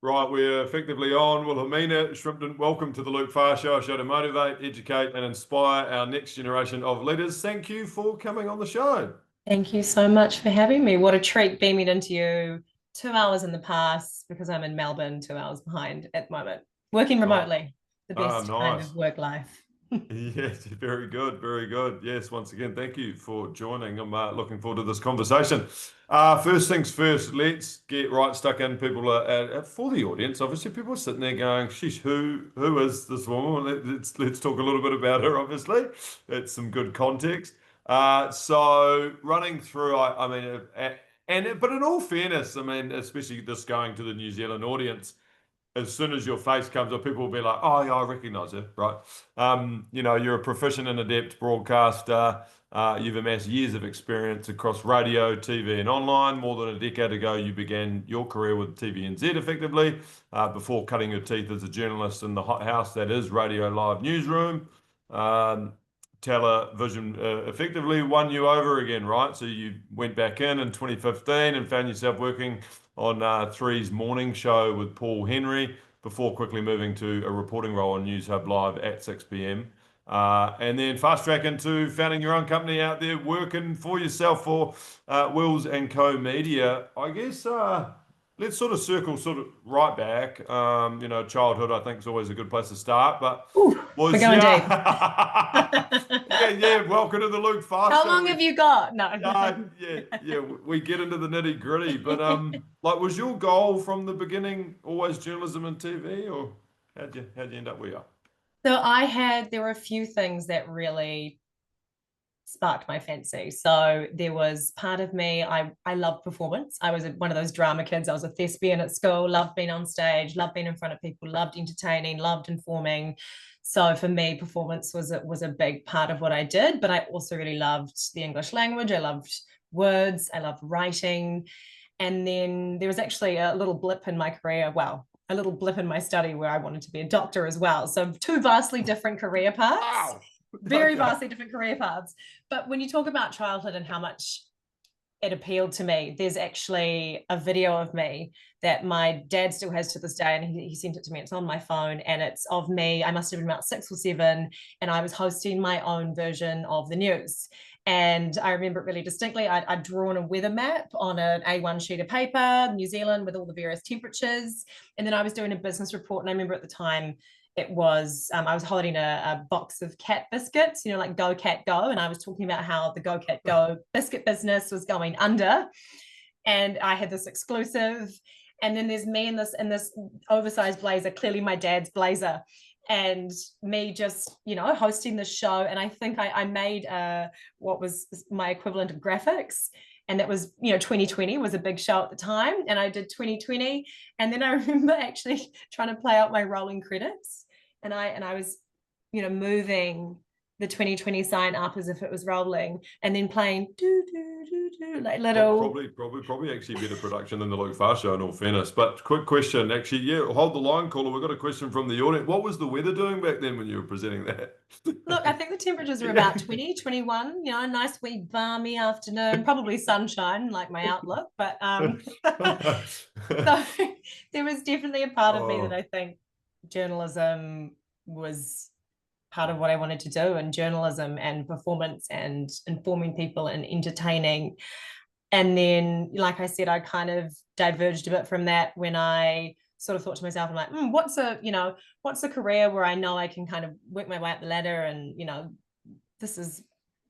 Right, we're effectively on. Wilhelmina Shrimpton, welcome to the Luke Farr Show, a show to motivate, educate, and inspire our next generation of leaders. Thank you for coming on the show. Thank you so much for having me. What a treat beaming into you 2 hours in the past because I'm in Melbourne, 2 hours behind at the moment, working Oh, remotely, the best kind nice. of work life. Yes, very good, very good. Yes, once again, thank you for joining. I'm looking forward to this conversation. First things first, let's get right stuck in. People for the audience. Obviously, people are sitting there going, "Sheesh, who is this woman?" Let's talk a little bit about her. Obviously, it's some good context. So running through, I mean, but in all fairness, I mean, especially this going to the New Zealand audience, as soon as your face comes up, people will be like, "Oh, yeah, I recognise her," right? You're a proficient and adept broadcaster. You've amassed years of experience across radio, TV, and online. More than a decade ago, you began your career with TVNZ effectively, before cutting your teeth as a journalist in the hot house that is Radio Live Newsroom. Um, Television effectively won you over again, right? So you went back in 2015 and found yourself working on Three's morning show with Paul Henry before quickly moving to a reporting role on News Hub Live at 6 p.m. And then fast track into founding your own company out there, working for yourself for Wills and Co Media. I guess let's sort of circle sort of right back. Childhood I think is always a good place to start, but Ooh, we're was going deep. yeah. Welcome to the Luke Fast How Show. long have you got? No. Yeah. We get into the nitty gritty, but like, was your goal from the beginning always journalism and TV, or how'd you end up where you are? There were a few things that really sparked my fancy. So there was part of me, I loved performance. I was one of those drama kids. I was a thespian at school, loved being on stage, loved being in front of people, loved entertaining, loved informing. So for me, performance was a big part of what I did, but I also really loved the English language. I loved words, I loved writing. And then there was actually a little blip in my career. Well, a little blip in my study where I wanted to be a doctor as well. So two vastly different career paths, Wow. very Okay. vastly different career paths. But when you talk about childhood and how much it appealed to me, there's actually a video of me that my dad still has to this day, and he sent it to me. It's on my phone, and it's of me. I must have been about 6 or 7, and I was hosting my own version of the news. And I remember it really distinctly. I'd drawn a weather map on an A1 sheet of paper, New Zealand, with all the various temperatures. And then I was doing a business report. And I remember at the time, I was holding a box of cat biscuits, like Go Cat Go. And I was talking about how the Go Cat Go biscuit business was going under. And I had this exclusive. And then there's me in this oversized blazer, clearly my dad's blazer, and me just hosting the show. And I think I made what was my equivalent of graphics, and that was 2020 was a big show at the time, and I did 2020. And then I remember actually trying to play out my rolling credits, and I was moving the 2020 sign up as if it was rolling, and then playing do do do do like little. Probably actually better production than the Luke Fast Show, in all fairness. But quick question, actually, yeah, hold the line, caller. We've got a question from the audience. What was the weather doing back then when you were presenting that? Look, I think the temperatures were Yeah. about 20, 21, a nice wee balmy afternoon, probably sunshine like my outlook. But so there was definitely a part of me that Oh, I think journalism was part of what I wanted to do, and journalism and performance and informing people and entertaining. And then, like I said, I kind of diverged a bit from that when I sort of thought to myself, I'm like, what's a career where I know I can kind of work my way up the ladder, and this is,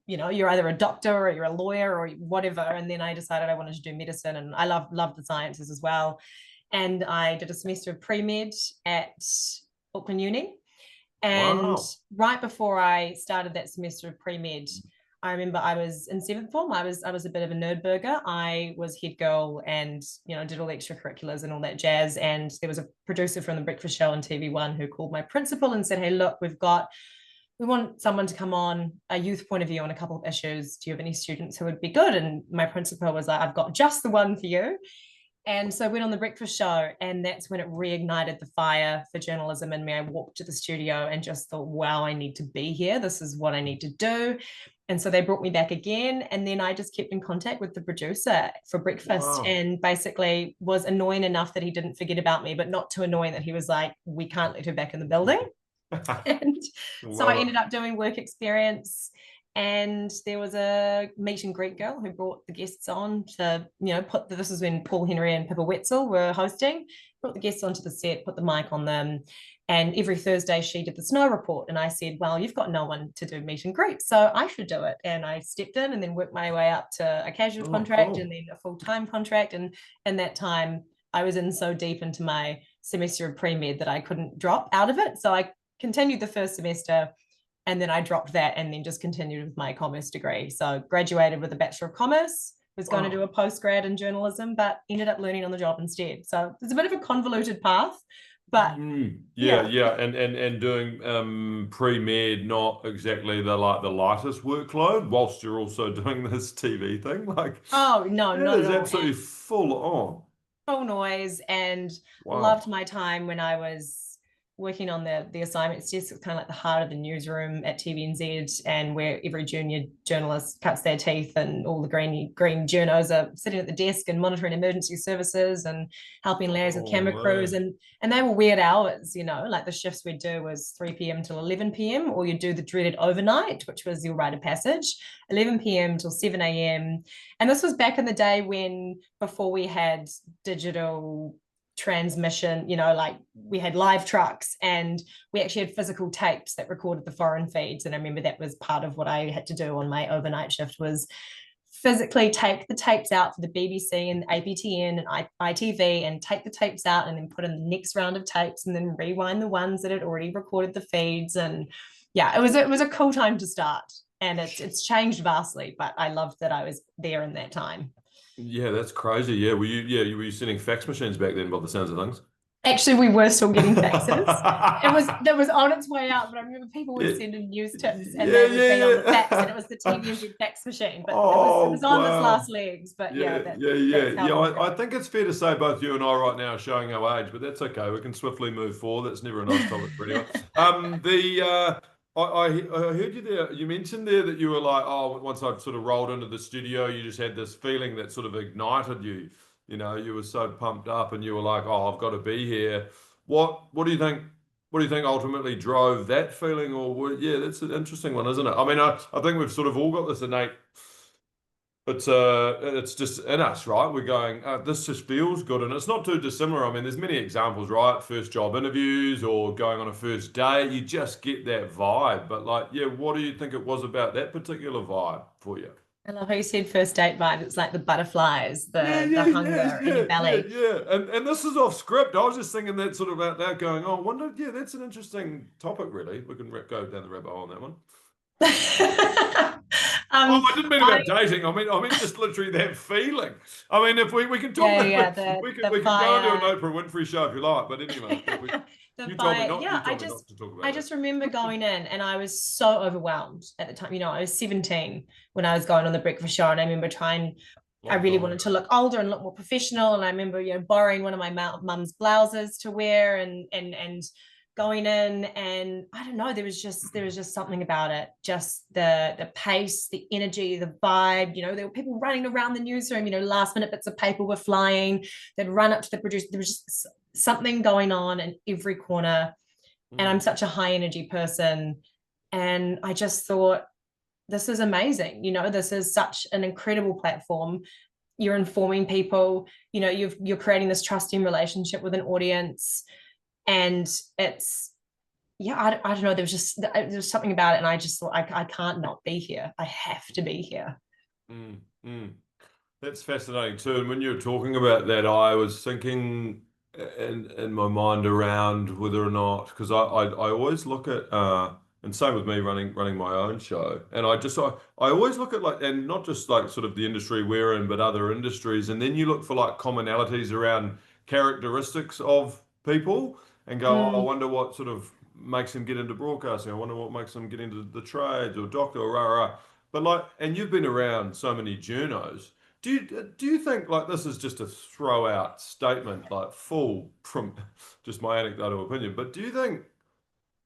you're either a doctor or you're a lawyer or whatever. And then I decided I wanted to do medicine, and I love the sciences as well. And I did a semester of pre-med at Auckland Uni. And wow. right before I started that semester of pre-med, I remember I was in seventh form. I was a bit of a nerd burger. I was head girl and did all the extracurriculars and all that jazz. And there was a producer from the breakfast show on TV1 who called my principal and said, "Hey, look, we want someone to come on, a youth point of view on a couple of issues. Do you have any students who would be good?" And my principal was like, "I've got just the one for you." And so I went on the breakfast show, and that's when it reignited the fire for journalism in me. I walked to the studio and just thought, wow, I need to be here. This is what I need to do. And so they brought me back again. And then I just kept in contact with the producer for breakfast Wow. and basically was annoying enough that he didn't forget about me, but not too annoying that he was like, we can't let her back in the building. And so I Love ended up doing work experience. And there was a meet and greet girl who brought the guests on to, this is when Paul Henry and Pippa Wetzel were hosting, brought the guests onto the set, put the mic on them. And every Thursday she did the snow report. And I said, well, you've got no one to do meet and greet, so I should do it. And I stepped in and then worked my way up to a casual contract and then a full-time contract. And in that time, I was in so deep into my semester of pre-med that I couldn't drop out of it. So I continued the first semester and then I dropped that and then just continued with my commerce degree. So graduated with a Bachelor of Commerce, was going to do a postgrad in journalism, but ended up learning on the job instead. So it's a bit of a convoluted path, but yeah, and doing pre-med, not exactly the lightest workload, whilst you're also doing this TV thing. Like, oh no, that not is at all. absolutely And full on. full noise, and loved Wow. my time when I was working on the assignments desk. It's kind of like the heart of the newsroom at TVNZ, and where every junior journalist cuts their teeth, and all the green journos are sitting at the desk and monitoring emergency services and helping liaise with camera crews. And they were weird hours, like the shifts we'd do was 3 p.m. till 11 p.m., or you'd do the dreaded overnight, which was your rite of passage, 11 p.m. till 7 a.m. And this was back in the day when, before we had digital transmission, like we had live trucks and we actually had physical tapes that recorded the foreign feeds. And I remember that was part of what I had to do on my overnight shift, was physically take the tapes out for the BBC and APTN and ITV, and take the tapes out and then put in the next round of tapes and then rewind the ones that had already recorded the feeds. And yeah, it was a cool time to start, and it's changed vastly, but I loved that I was there in that time. Yeah, that's crazy. Yeah, were you sending fax machines back then by the sounds of things? Actually, we were still getting faxes. That was on its way out, but I remember people would Yeah, send in news tips and yeah, they would be on the fax, and it yeah. was the TVNZ fax machine. But it Oh, was on its last wow. legs. But yeah, Yeah, yeah, yeah, that's how yeah. long I ago. think it's fair to say both you and I right now are showing our age, but that's okay. We can swiftly move forward. That's never a nice topic for anyone. I heard you there. You mentioned there that you were like, oh, once I sort of rolled into the studio, you just had this feeling that sort of ignited you. You were so pumped up, and you were like, oh, I've got to be here. What do you think? What do you think ultimately drove that feeling? Yeah, that's an interesting one, isn't it? I mean, I think we've sort of all got this innate. It's just in us, right? We're going, this just feels good, and it's not too dissimilar. I mean, there's many examples, right? First job interviews or going on a first date, you just get that vibe. But like, yeah, what do you think it was about that particular vibe for you? I love how you said first date vibe. It's like the butterflies, Yeah, the yeah, yeah, hunger in yeah, your yeah, belly. yeah. And this is off script. I was just thinking that sort of out there, going, oh, I wonder. Yeah, that's an interesting topic. Really, we can go down the rabbit hole on that one. Oh, um, I didn't mean I about dating. I mean just literally that feeling. I mean, if we can talk yeah, about the we can go into an fire. Oprah Winfrey show if you like. But anyway, The you told me fire. not. You Yeah, told me not to talk I about that. just remember going in and I was so overwhelmed at the time. I was 17 when I was going on the breakfast show, and I remember I Long really time wanted ago. to look older and look more professional. And I remember, borrowing one of my mum's blouses to wear, and going in, and I don't know, there was just something about it, just the pace, the energy, the vibe. There were people running around the newsroom, last minute bits of paper were flying. They'd run up to the producer. There was just something going on in every corner. And I'm Mm, such a high energy person. And I just thought, this is amazing. This is such an incredible platform. You're informing people, you're creating this trusting relationship with an audience. And it's, yeah, I don't know. There was something about it. And I just thought, I can't not be here. I have to be here. mm, mm. That's fascinating too. And when you were talking about that, I was thinking in my mind around whether or not, because I always look at and same with me running my own show, and I always look at, like, and not just like sort of the industry we're in, but other industries, and then you look for like commonalities around characteristics of people and go, oh, I Mm. wonder what sort of makes them get into broadcasting. I wonder what makes them get into the trades or doctor or rah rah. But like, and you've been around so many journos. Do you think, like, this is just a throw out statement, like full from just my anecdotal opinion, but do you think,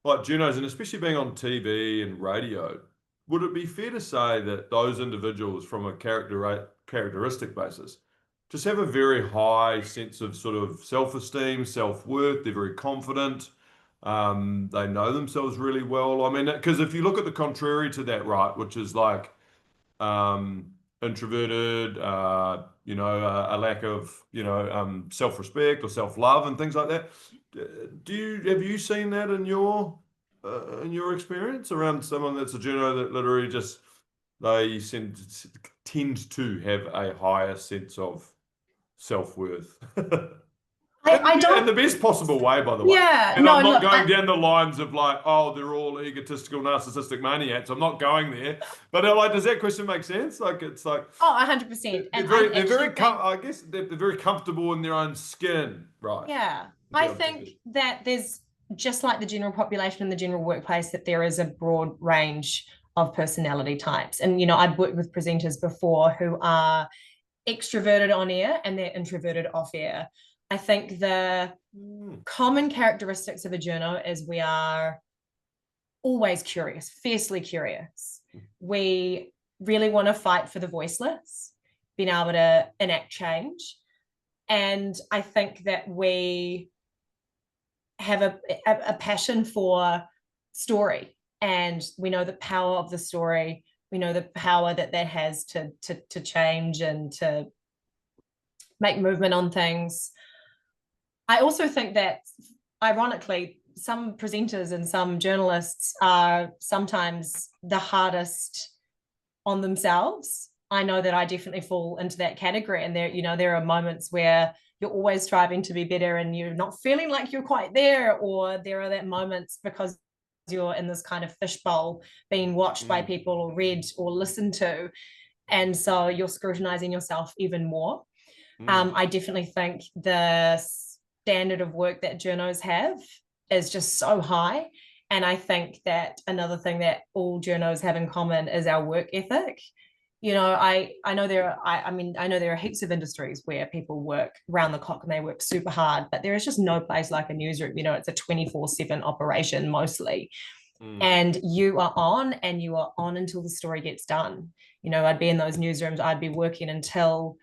like, Junos, and especially being on TV and radio, would it be fair to say that those individuals from a characteristic basis just have a very high sense of sort of self-esteem, self-worth, they're very confident, they know themselves really well. I mean, because if you look at the contrary to that, right, which is like introverted, a lack of, self-respect or self-love and things like that. Have you seen that in your experience around someone that's a journo that literally just they tend to have a higher sense of self-worth? I In don't. the best possible way, by the way. Yeah, And no, I'm not look, going down the lines of like, oh, they're all egotistical, narcissistic maniacs. I'm not going there. But like, does that question make sense? Like, it's like, oh, 100%. they're And I very, actually think, I guess they're very comfortable in their own skin, right? yeah, To be I able to think be. that there's just like the general population in the general workplace, that there is a broad range of personality types. And, I've worked with presenters before who are extroverted on air and they're introverted off air. I think the common characteristics of a journo is we are always curious, fiercely curious. We really want to fight for the voiceless, being able to enact change. And I think that we have a passion for story, and we know the power of the story. We know the power that has to change and to make movement on things. I also think that, ironically, some presenters and some journalists are sometimes the hardest on themselves. I know that I definitely fall into that category, and there are moments where you're always striving to be better and you're not feeling like you're quite there, or there are that moments because you're in this kind of fishbowl being watched by people or read or listened to, and so you're scrutinizing yourself even more. I definitely think the standard of work that journos have is just so high, and I think that another thing that all journos have in common is our work ethic. I know there are heaps of industries where people work round the clock and they work super hard, but there is just no place like a newsroom. It's a 24/7 operation mostly. And you are on until the story gets done. I'd be in those newsrooms, I'd be working until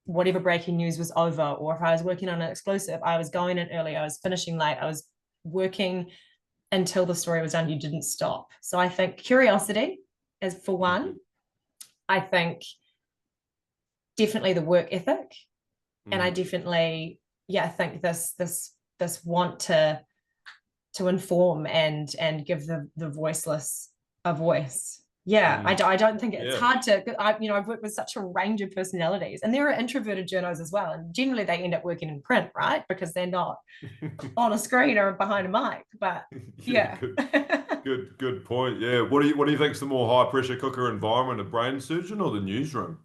whatever breaking news was over, or if I was working on an exclusive, I was going in early, I was finishing late, I was working until the story was done. You didn't stop. So I think curiosity is for one. I think definitely the work ethic, and I definitely, think this want to inform and give the voiceless a voice. I don't think it's hard to. I've worked with such a range of personalities, and there are introverted journos as well, and generally they end up working in print, right? Because they're not on a screen or behind a mic. But good point. Yeah, what do you think's the more high pressure cooker environment, a brain surgeon or the newsroom?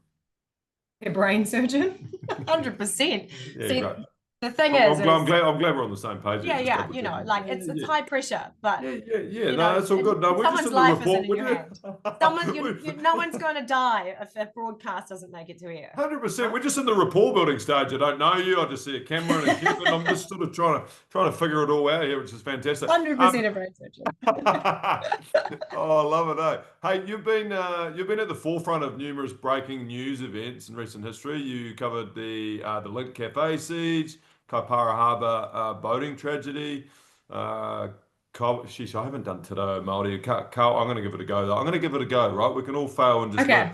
A brain surgeon, 100%. Yeah, See, great. the thing I'm is, glad we're on the same page. It's high pressure, but no, that's all good. No, we're just someone's in the life report. isn't in your hand. No one's going to die if that broadcast doesn't make it to air. 100%. We're just in the rapport building stage. I don't know you. I just see a camera and a cube, and I'm just sort of trying to figure it all out here, which is fantastic. 100% of brain surgeon. Oh, I love it. Hey, you've been at the forefront of numerous breaking news events in recent history. You covered the Link Cafe siege, Kaipara Harbour boating tragedy. I haven't done Te Reo Māori. I'm going to give it a go, though. I'm going to give it a go, right? We can all fail and just Okay.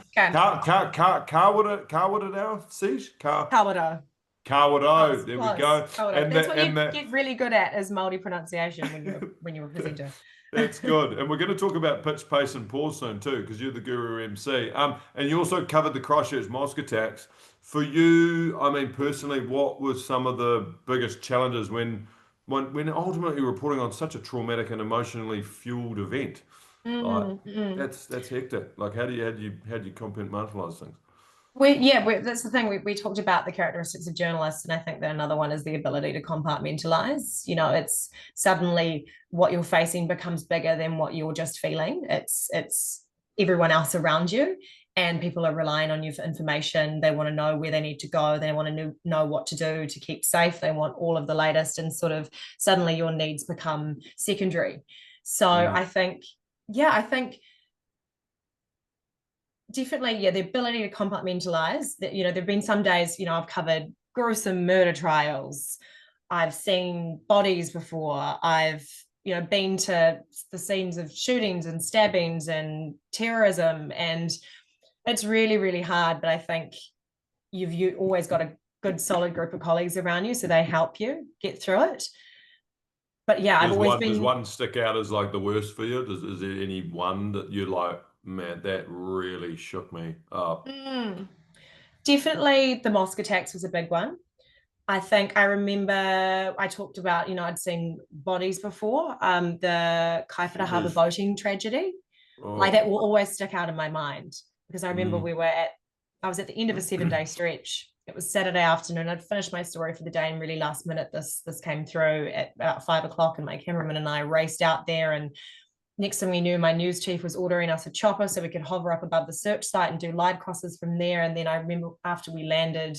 Kawarau siege? Kawarau. Kawarau. There we go. And that's what you get really good at, is Māori pronunciation when you're a presenter. That's good. And we're going to talk about pitch, pace, and pause soon too, because you're the guru MC. And you also covered the Christchurch mosque attacks. For you, I mean, personally, what were some of the biggest challenges when ultimately reporting on such a traumatic and emotionally fueled event? That's hectic. Like, how do you compartmentalize things? That's the thing. We talked about the characteristics of journalists, and I think that another one is the ability to compartmentalize. It's suddenly what you're facing becomes bigger than what you're just feeling. It's everyone else around you, and people are relying on you for information. They want to know where they need to go. They want to know what to do to keep safe. They want all of the latest, and sort of suddenly your needs become secondary. So I think definitely, yeah, the ability to compartmentalize that, there've been some days, I've covered gruesome murder trials. I've seen bodies before. I've, been to the scenes of shootings and stabbings and terrorism. And it's really, really hard. But I think you always got a good, solid group of colleagues around you. So they help you get through it. But yeah, I've always Does been one stick out as like the worst for you? Is there any one that you're like, man, that really shook me up? mm, definitely the mosque attacks was a big one. I think I remember I talked about, I'd seen bodies before, the Kaifara Harbour Jeez. boating tragedy. Like that Oh. will always stick out in my mind because I remember Mm. I was at the end of a 7 day stretch. It was Saturday afternoon. I'd finished my story for the day, and really last minute, this came through at about 5 o'clock, and my cameraman and I raced out there. And next thing we knew, my news chief was ordering us a chopper so we could hover up above the search site and do live crosses from there. And then I remember after we landed,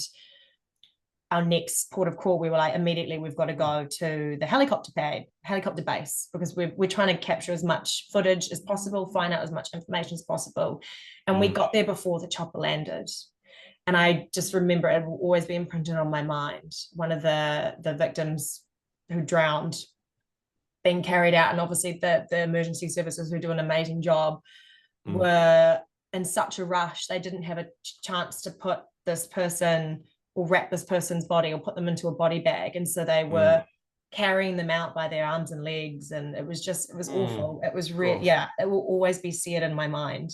our next port of call, we were like, immediately, we've got to go to the helicopter base, because we're trying to capture as much footage as possible, find out as much information as possible. And we Mm. got there before the chopper landed. And I just remember it will always be imprinted on my mind. One of the victims who drowned being carried out, and obviously the emergency services who do an amazing job Mm. were in such a rush. They didn't have a chance to put this person or wrap this person's body or put them into a body bag. And so they Mm. were carrying them out by their arms and legs. And it was Mm. awful. It was Gosh. yeah, it will always be seared in my mind,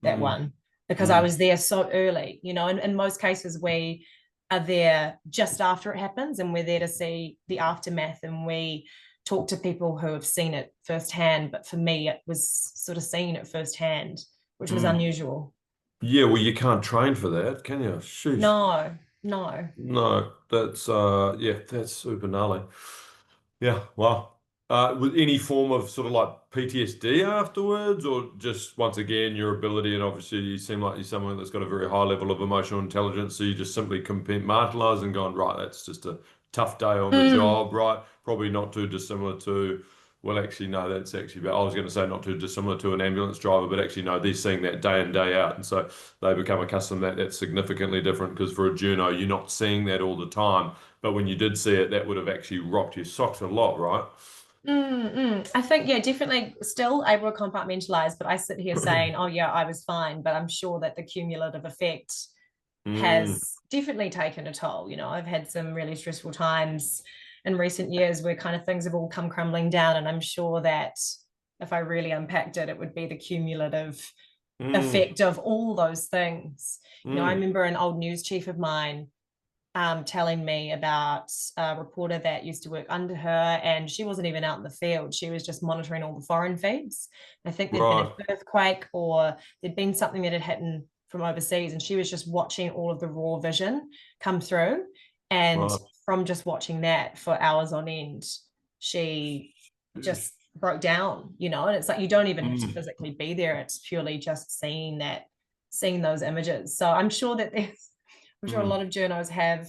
that Mm. one, because I Mm. was there so early, and in most cases we are there just after it happens, and we're there to see the aftermath, and we talk to people who have seen it firsthand. But for me, it was sort of seeing it firsthand, which was Mm. unusual. Yeah, well, you can't train for that, can you? Sheesh. No, no. No, that's yeah, that's super gnarly. Yeah, wow. With any form of sort of like PTSD afterwards, or just once again your ability, and obviously you seem like you're someone that's got a very high level of emotional intelligence, so you just simply compartmentalize and gone, right, that's just a tough day on the Mm, job, right? Probably not too dissimilar to, well, actually, no, that's actually, but I was going to say not too dissimilar to an ambulance driver, but actually, no, they're seeing that day in, day out. And so they become accustomed to that. That's significantly different because for a journo, you're not seeing that all the time. But when you did see it, that would have actually rocked your socks a lot, right? I think, yeah, definitely still able to compartmentalize, but I sit here saying, oh, yeah, I was fine. But I'm sure that the cumulative effect Mm, has definitely taken a toll. I've had some really stressful times in recent years where kind of things have all come crumbling down. And I'm sure that if I really unpacked it, it would be the cumulative mm, effect of all those things. I mm. remember an old news chief of mine telling me about a reporter that used to work under her, and she wasn't even out in the field. She was just monitoring all the foreign feeds. I think there'd been an Right, earthquake, or there'd been something that had hit from overseas, and she was just watching all of the raw vision come through. And right. from just watching that for hours on end, she Jeez. just broke down, and it's like you don't even have to Mm, physically be there. It's purely just seeing those images. So I'm sure a mm, lot of journos have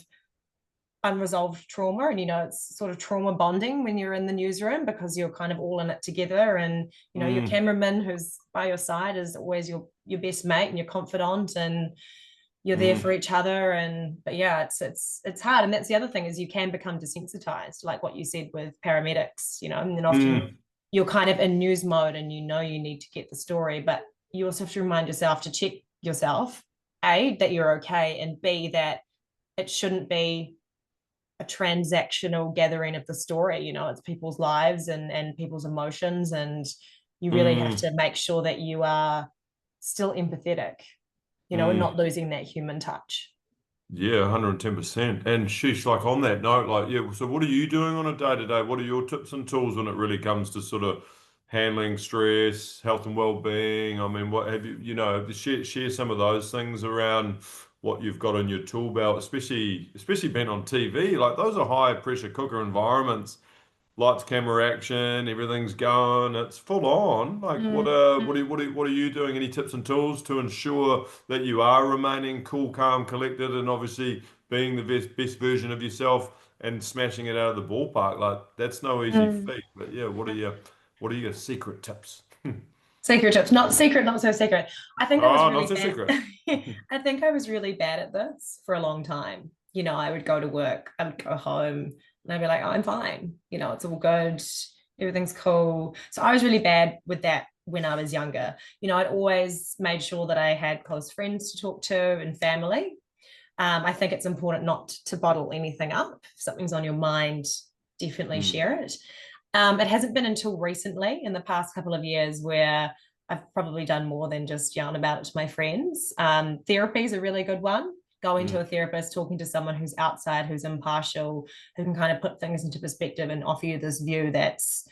unresolved trauma, and it's sort of trauma bonding when you're in the newsroom, because you're kind of all in it together. And your mm, cameraman who's by your side is always your best mate and your confidant, and you're there mm, for each other. And but yeah, it's hard. And that's the other thing, is you can become desensitized, like what you said with paramedics, and then often mm, you're kind of in news mode, and you need to get the story, but you also have to remind yourself to check yourself, A, that you're okay, and B, that it shouldn't be a transactional gathering of the story. It's people's lives and people's emotions, and you really have mm, to make sure that you are still empathetic, and mm. not losing that human touch. Yeah, 110%. And sheesh, like on that note, like, yeah, so what are you doing on a day to day? What are your tips and tools when it really comes to sort of handling stress, health and well-being? I mean, what have you, share some of those things around what you've got in your tool belt, especially being on TV. Like those are high pressure cooker environments, lights, camera, action, everything's going. It's full on. Like, Mm, mm. what are you doing? Any tips and tools to ensure that you are remaining cool, calm, collected, and obviously being the best version of yourself and smashing it out of the ballpark? Like, that's no easy Mm. feat. But yeah, what are your secret tips? Secret tips, not secret, not so secret. I think I was Oh, really not so bad. secret. I think I was really bad at this for a long time. I would go to work, I would go home, and I'd be like, oh, I'm fine. It's all good. Everything's cool. So I was really bad with that when I was younger. I'd always made sure that I had close friends to talk to and family. I think it's important not to bottle anything up. If something's on your mind, definitely Mm, share it. It hasn't been until recently, in the past couple of years, where I've probably done more than just yarn about it to my friends. Therapy is a really good one. Going to mm, a therapist, talking to someone who's outside, who's impartial, who can kind of put things into perspective and offer you this view that's,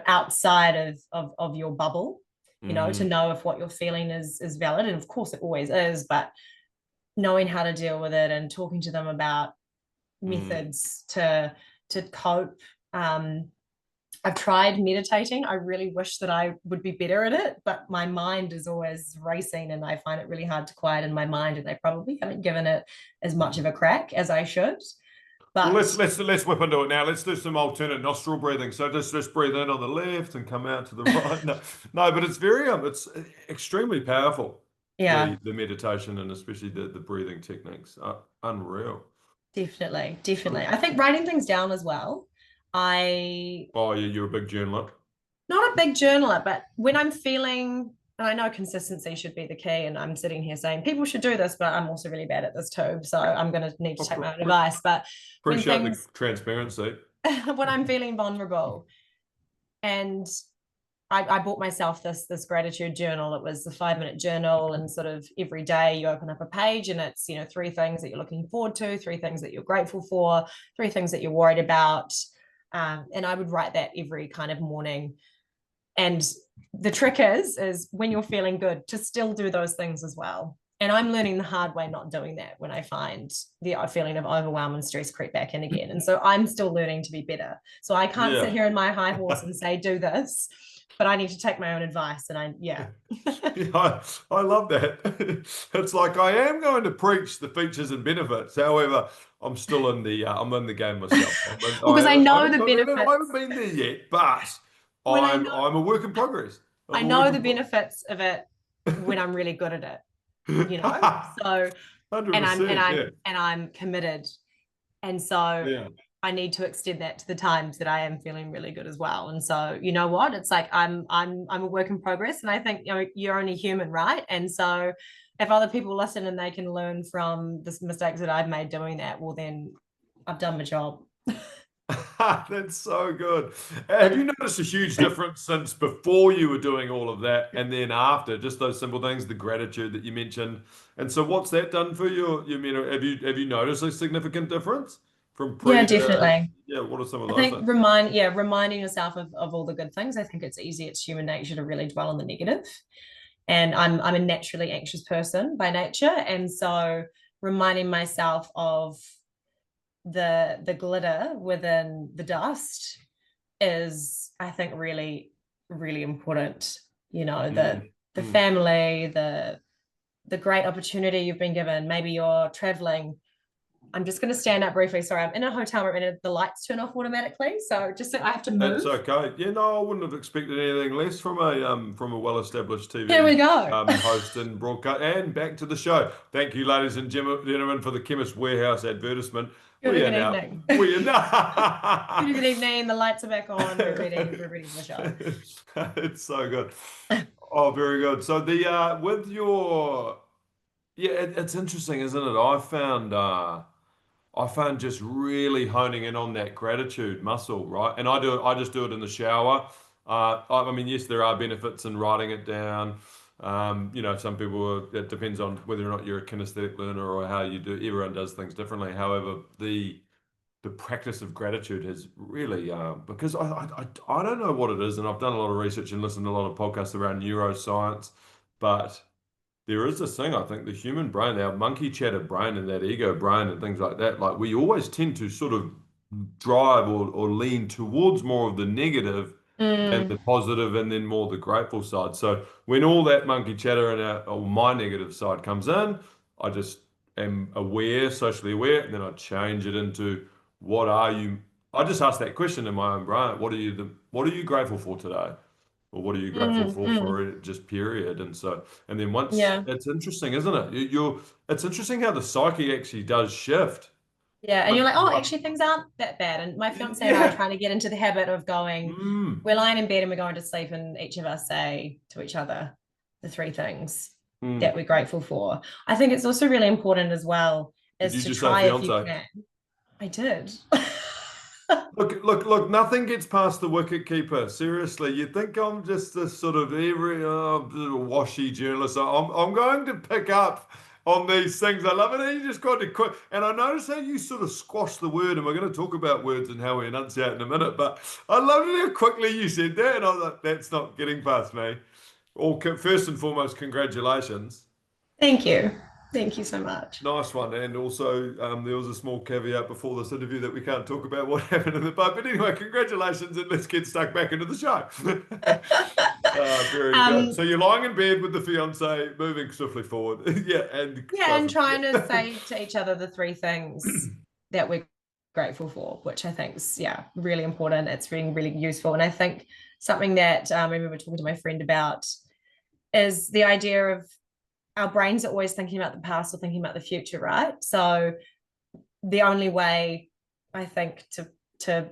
outside of your bubble, to mm, know if what you're feeling is valid. And of course it always is, but knowing how to deal with it and talking to them about mm. methods to cope. I've tried meditating. I really wish that I would be better at it, but my mind is always racing and I find it really hard to quiet in my mind. And I probably haven't given it as much of a crack as I should. Well, But let's whip into it now. Let's do some alternate nostril breathing. So just breathe in on the left and come out to the right. No, no, but it's extremely powerful. yeah, The meditation and especially the breathing techniques are unreal. definitely, definitely. I think writing things down as well. I Oh, yeah, you're a big journaler. Not a big journaler, but when I'm feeling, and I know consistency should be the key, and I'm sitting here saying people should do this, but I'm also really bad at this too. So I'm going to need to take my own advice. But when Appreciate the things, transparency. when I'm feeling vulnerable, and I bought myself this gratitude journal. It was the 5 minute journal, and sort of every day you open up a page, and it's 3 things that you're looking forward to, 3 things that you're grateful for, 3 things that you're worried about, and I would write that every kind of morning. And the trick is when you're feeling good to still do those things as well. And I'm learning the hard way not doing that when I find the feeling of overwhelm and stress creep back in again. And so I'm still learning to be better. So I can't sit Yeah. here in my high horse and say, do this, but I need to take my own advice. And yeah. Yeah, I love that. It's like I am going to preach the features and benefits. However, I'm in the game myself. Well, because I I know haven't the got there. I benefits haven't been there yet, but when I'm a work in progress. I I'm a work know in the benefits of it when I'm really good at it. So, and I'm and 100%. I'm Yeah. and I'm committed. And so Yeah. I need to extend that to the times that I am feeling really good as well. And so, you know what? It's like I'm a work in progress. And I think you're only human, right? And so if other people listen and they can learn from the mistakes that I've made doing that, well then I've done my job. That's so good. Have you noticed a huge difference since before you were doing all of that and then after? Just those simple things, the gratitude that you mentioned. And so what's that done for you? You mean have you noticed a significant difference from Yeah, pre to definitely. yeah, what are some of I those think things? reminding yourself of all the good things. I think it's easy, it's human nature to really dwell on the negative. And I'm a naturally anxious person by nature. And so reminding myself of the glitter within the dust is, I think, really, really important. The Mm, the mm. family, the great opportunity you've been given. Maybe you're traveling. I'm just going to stand up briefly. Sorry, I'm in a hotel room and the lights turn off automatically. So just I have to That's move. okay. Yeah, no, I wouldn't have expected anything less from a well-established Here we TV go. host and broadcast. And back to the show. Thank you, ladies and gentlemen, for the Chemist Warehouse advertisement. We are Good now. evening. We are now. Good evening. The lights are back on. We're ready. We're ready for the show. It's so good. Oh, very good. So the with your yeah, it's interesting, isn't it? I found just really honing in on that gratitude muscle, right? And I just do it in the shower. I mean, yes, there are benefits in writing it down. Some people, it depends on whether or not you're a kinesthetic learner or how you do. Everyone does things differently. However, the practice of gratitude has really, because I don't know what it is, and I've done a lot of research and listened to a lot of podcasts around neuroscience, but there is this thing, I think, the human brain, our monkey chatter brain and that ego brain and things like that, like we always tend to sort of drive or lean towards more of the negative than the Mm, positive and then more the grateful side. So when all that monkey chatter and or my negative side comes in, I just am aware, socially aware, and then I change it into what are you? I just ask that question in my own brain. What are you grateful for today? or what are you grateful for mm. it, just period. And so, and then once Yeah. it's interesting, isn't it? It's interesting how the psyche actually does shift. Yeah, and Like, you're like, oh, actually, things aren't that bad. And my fiance and I are yeah. trying to get into the habit of going, Mm, we're lying in bed and we're going to sleep, and each of us say to each other the three things that mm. we're grateful for. I think it's also really important as well Did is you to just say try if you fiance? can. I did. Look, nothing gets past the wicket keeper. Seriously, you think I'm just this sort of every washy journalist. I'm going to pick up on these things. I love it. You just got to quit. And I notice how you sort of squash the word, and we're going to talk about words and how we enunciate in a minute. But I loved it how quickly you said that, and I was like, that's not getting past me. First and foremost, congratulations. Thank you. Thank you so much. Nice one. And also, there was a small caveat before this interview that we can't talk about what happened in the pub. But anyway, congratulations, and let's get stuck back into the show. Very good. um, So you're lying in bed with the fiance, moving swiftly forward. Yeah, and yeah, and both of trying to you. say to each other the three things that we're grateful for, which I think is, yeah, really important. It's being really useful. And I think something that I remember talking to my friend about is the idea of our brains are always thinking about the past or thinking about the future, right? So the only way I think to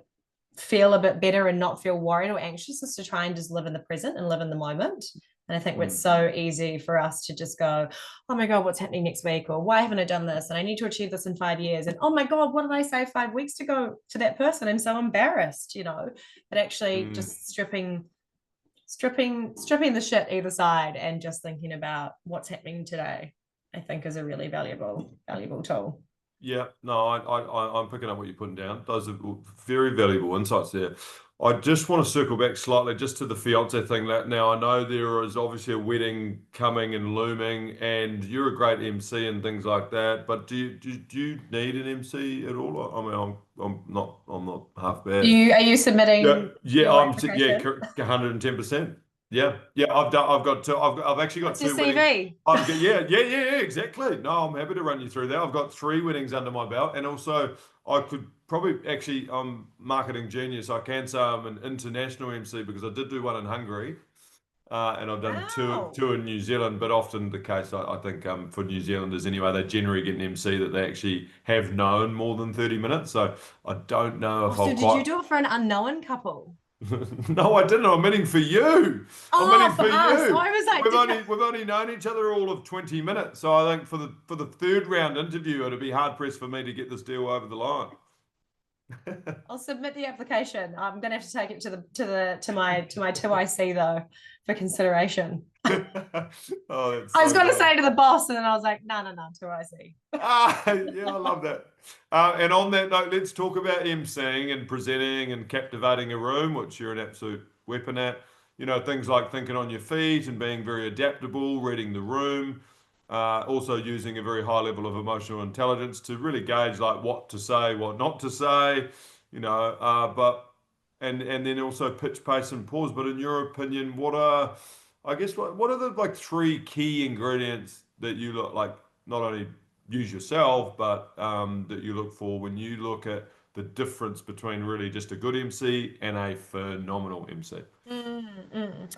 feel a bit better and not feel worried or anxious is to try and just live in the present and live in the moment. And I think it's so easy for us to just go, oh my God, what's happening next week? Or why haven't I done this? And I need to achieve this in 5 years. And oh my God, what did I say 5 weeks ago to that person? I'm so embarrassed, but actually Mm. just stripping the shit either side and just thinking about what's happening today, I think is a really valuable tool. Yeah, no, I'm picking up what you're putting down. Those are very valuable insights there. I just want to circle back slightly just to the fiance thing. Now, I know there is obviously a wedding coming and looming, and you're a great MC and things like that. But do you need an MC at all? I mean, I'm not half bad. Are you Yeah, submitting yeah, your yeah, application? 110%. Yeah, yeah, I've actually got What's your two weddings. CV? Yeah, exactly. No, I'm happy to run you through that. I've got three weddings under my belt, and also I could probably actually I'm marketing genius. I can say I'm an international MC because I did do one in Hungary, and I've done two Wow. two in New Zealand. But often the case, I think for New Zealanders anyway, they generally get an MC that they actually have known more than 30 minutes. So I don't know Oh, if so I'll did you quite. do it for an unknown couple? No, I didn't. I'm meaning for you. I'm Oh, meaning for for us. Oh, you. I was like, We've did you? only known each other all of 20 minutes. So I think for the third round interview, it'd be hard pressed for me to get this deal over the line. I'll submit the application. I'm gonna have to take it to my 2IC though for consideration. Oh, that's I was so gonna good. say to the boss, and then I was like, no, 2IC. Yeah, I love that. And on that note, let's talk about emceeing and presenting and captivating a room, which you're an absolute weapon at. Things like thinking on your feet and being very adaptable, reading the room, also using a very high level of emotional intelligence to really gauge like what to say, what not to say, but and then also pitch, pace, and pause. But in your opinion, I guess what are the like three key ingredients that you look like not only use yourself, but that you look for when you look at the difference between really just a good MC and a phenomenal MC? Mm-mm.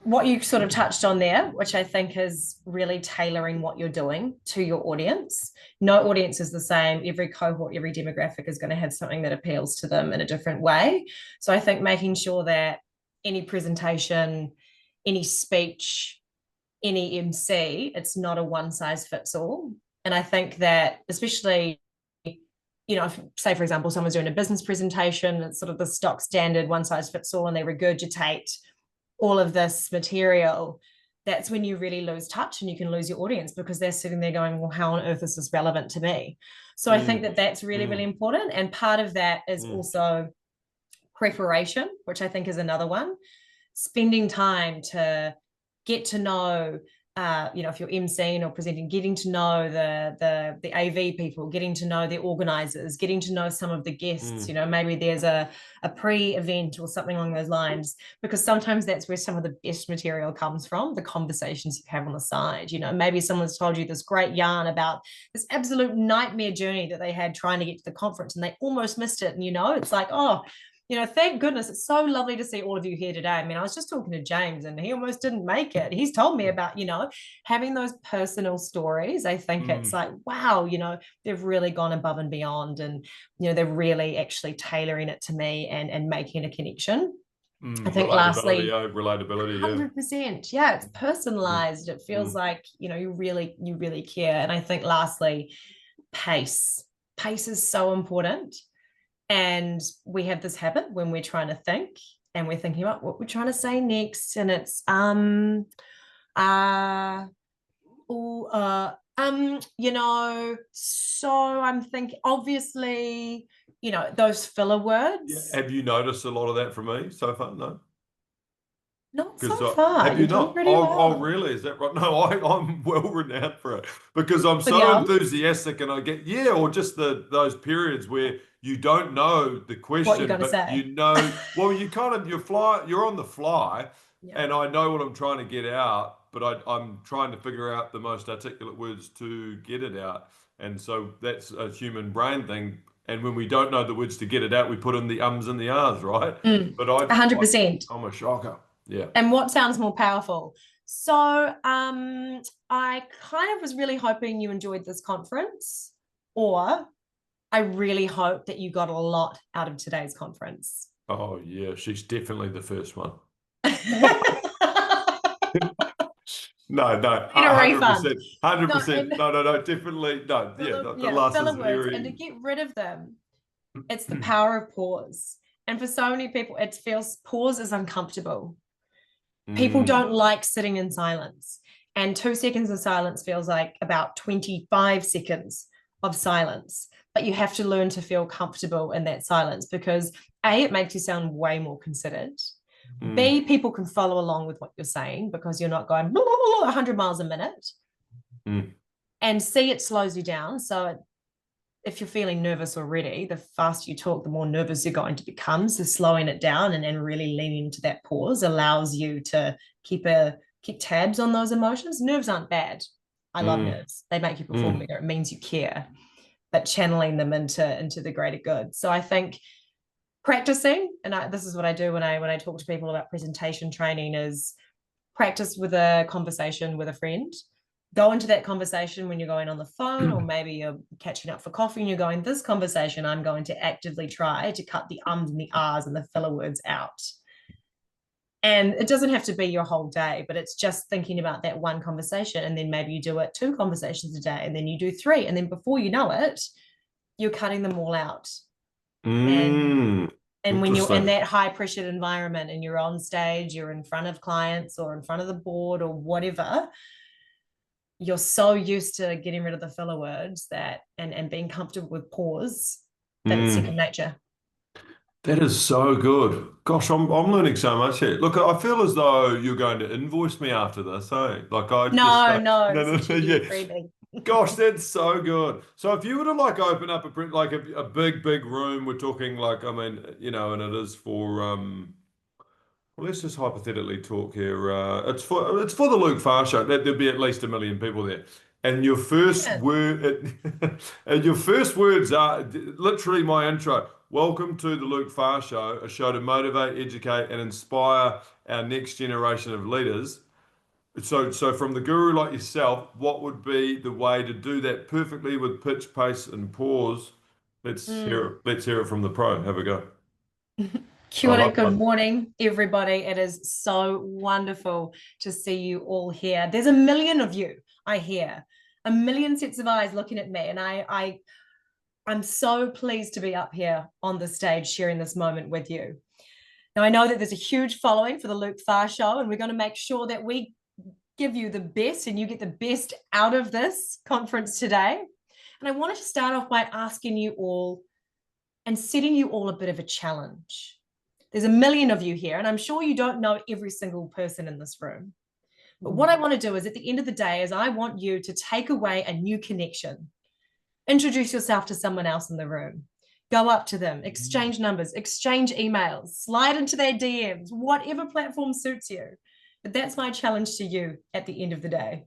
What you sort of touched on there, which I think is really tailoring what you're doing to your audience. No audience is the same. Every cohort, every demographic is going to have something that appeals to them in a different way. So I think making sure that any presentation, any speech, any MC, it's not a one size fits all. And I think that especially, if, say for example, someone's doing a business presentation, it's sort of the stock standard one size fits all, and they regurgitate all of this material, that's when you really lose touch and you can lose your audience because they're sitting there going, well, how on earth is this relevant to me? So I think Mm, that that's really, really mm, important. And part of that is mm, also preparation, which I think is another one. Spending time to get to know, if you're emceeing or presenting, getting to know the AV people, getting to know the organizers, getting to know some of the guests. mm, Maybe there's a pre-event or something along those lines, because sometimes that's where some of the best material comes from, the conversations you have on the side. Maybe someone's told you this great yarn about this absolute nightmare journey that they had trying to get to the conference and they almost missed it. And it's like, oh, Thank goodness. It's so lovely to see all of you here today. I mean, I was just talking to James and he almost didn't make it. He's told me about, having those personal stories. I think it's like, wow, they've really gone above and beyond, and, they're really actually tailoring it to me and making a connection. I think lastly, relatability, yeah. 100%. Yeah, it's personalized. It feels like, you really care. And I think lastly, pace. Pace is so important. And we have this habit when we're trying to think and we're thinking about what we're trying to say next. And it's so I'm thinking, obviously, those filler words. Yeah. Have you noticed a lot of that from me so far? No. Not so far. Have You're you doing not? pretty Oh, well. really? Is that right? No, I'm well renowned for it because I'm For the so arms, enthusiastic, and I get or just those periods where you don't know the what you're question, going to but say. well, you're on the fly, Yeah. and I know what I'm trying to get out, but I'm trying to figure out the most articulate words to get it out, and so that's a human brain thing. And when we don't know the words to get it out, we put in the ums and the ahs, right? But 100%. I'm a shocker. Yeah. And what sounds more powerful? So I kind of was really hoping you enjoyed this conference, or I really hope that you got a lot out of today's conference. Oh yeah, she's definitely the first one. No, no, Need a refund. 100%, 100%. No, definitely. No, yeah, the last filler is words, and to very. get rid of them, it's the power of pause. And for so many people, it feels pause is uncomfortable. People don't like sitting in silence. And 2 seconds of silence feels like about 25 seconds of silence. But you have to learn to feel comfortable in that silence because A, it makes you sound way more considered. B, people can follow along with what you're saying because you're not going 100 miles a minute. And C, it slows you down. So if you're feeling nervous already, the faster you talk, the more nervous you're going to become. So slowing it down and really leaning into that pause allows you to keep tabs on those emotions. Nerves aren't bad. I love nerves. They make you perform better. It means you care, but channeling them into the greater good. So I think practicing, and this is what I do when I talk to people about presentation training, is practice with a conversation with a friend. Go into that conversation when you're going on the phone, or maybe you're catching up for coffee and you're going, this conversation, I'm going to actively try to cut the ums and the ahs and the filler words out. And it doesn't have to be your whole day, but it's just thinking about that one conversation. And then maybe you do it 2 conversations a day, and then you do 3. And then before you know it, you're cutting them all out. And when you're in that high pressured environment and you're on stage, you're in front of clients or in front of the board or whatever, you're so used to getting rid of the filler words and being comfortable with pause that it's second nature. That is so good. Gosh, I'm learning so much here. Look, I feel as though you're going to invoice me after this, hey? Like No, yeah. freebie. Gosh, that's so good. So if you were to open up a big room, we're talking and it is for well, let's just hypothetically talk here. It's for the Luke Farr show. There'd be at least 1 million people there. And your first and your first words are literally my intro. Welcome to the Luke Farr Show, a show to motivate, educate, and inspire our next generation of leaders. So from the guru like yourself, what would be the way to do that perfectly with pitch, pace, and pause? Let's hear it. Let's hear it from the pro. Have a go. Kia ora, good morning, everybody. It is so wonderful to see you all here. There's 1 million of you, I hear. 1 million sets of eyes looking at me. And I'm so pleased to be up here on the stage sharing this moment with you. Now, I know that there's a huge following for the Luke Farr Show, and we're going to make sure that we give you the best and you get the best out of this conference today. And I wanted to start off by asking you all and setting you all a bit of a challenge. There's 1 million of you here, and I'm sure you don't know every single person in this room. But what I want to do is at the end of the day is I want you to take away a new connection. Introduce yourself to someone else in the room. Go up to them, exchange numbers, exchange emails, slide into their DMs, whatever platform suits you. But that's my challenge to you at the end of the day.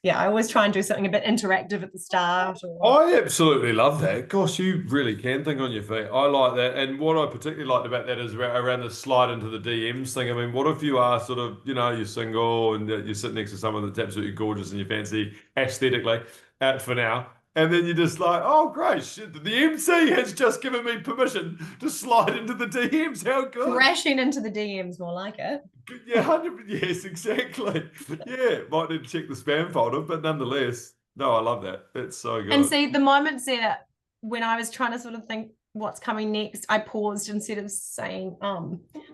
Yeah, I always try and do something a bit interactive at the start. Or I absolutely love that. Gosh, you really can think on your feet. I like that. And what I particularly liked about that is around the slide into the DMs thing. I mean, what if you are sort of, you're single and you sit next to someone that's absolutely gorgeous and you fancy aesthetically, out for now. And then you're just like, oh, great. Shit, the MC has just given me permission to slide into the DMs. How good. crashing into the DMs, more like it. Yeah, 100, yes, exactly. Yeah, might need to check the spam folder, but nonetheless, no, I love that. It's so And good. see, the moments there when I was trying to sort of think what's coming next, I paused instead of saying